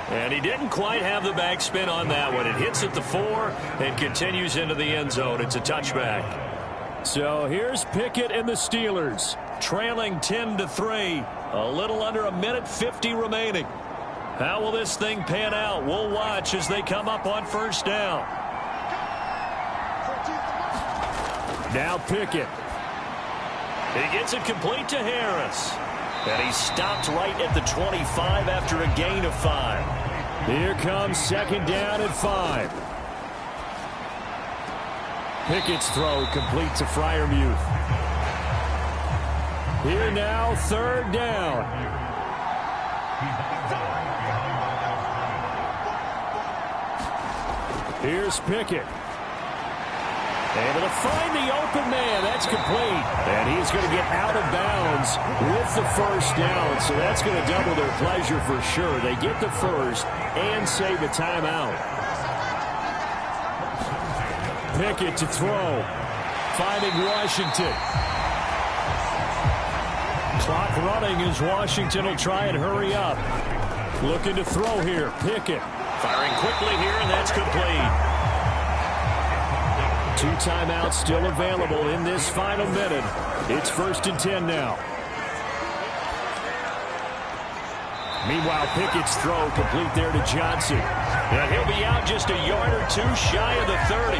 And he didn't quite have the backspin on that one. It hits at the 4 and continues into the end zone. It's a touchback. So here's Pickett and the Steelers, trailing 10-3. A little under 1:50 remaining. How will this thing pan out? We'll watch as they come up on 1st down. Now Pickett. He gets it complete to Harris. And he stopped right at the 25 after a gain of 5. Here comes 2nd down and 5. Pickett's throw complete to Freiermuth. Here now, 3rd down. Here's Pickett. Able to find the open man. That's complete. And he's going to get out of bounds with the 1st down. So that's going to double their pleasure for sure. They get the 1st and save a timeout. Pickett to throw. Finding Washington. Clock running as Washington will try and hurry up. Looking to throw here. Pickett. Firing quickly here, and that's complete. 2 timeouts still available in this final minute. It's 1st and 10 now. Meanwhile, Pickett's throw complete there to Johnson. And he'll be out just a yard or 2 shy of the 30.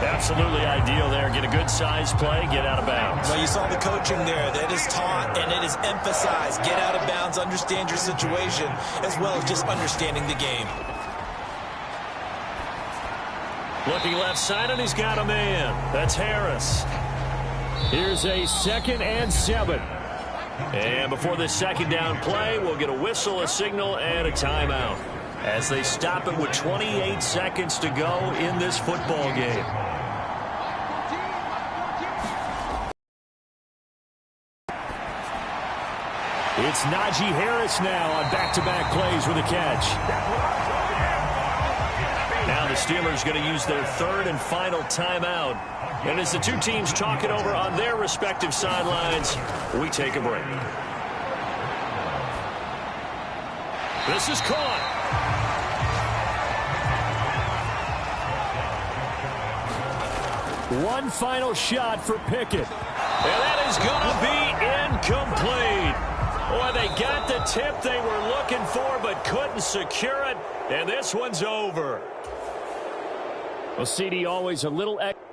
Absolutely ideal there. Get a good size play, get out of bounds. Well, you saw the coaching there. That is taught and it is emphasized. Get out of bounds, understand your situation, as well as just understanding the game. Looking left side, and he's got a man. That's Harris. Here's a 2nd and 7. And before this 2nd down play, we'll get a whistle, a signal, and a timeout as they stop it with 28 seconds to go in this football game. It's Najee Harris now on back-to-back plays with a catch. Now the Steelers going to use their 3rd and final timeout. And as the 2 teams talk it over on their respective sidelines, we take a break. This is caught. One final shot for Pickett. And that is going to be incomplete. Boy, they got the tip they were looking for but couldn't secure it. And this one's over. Well, CD, always a little extra.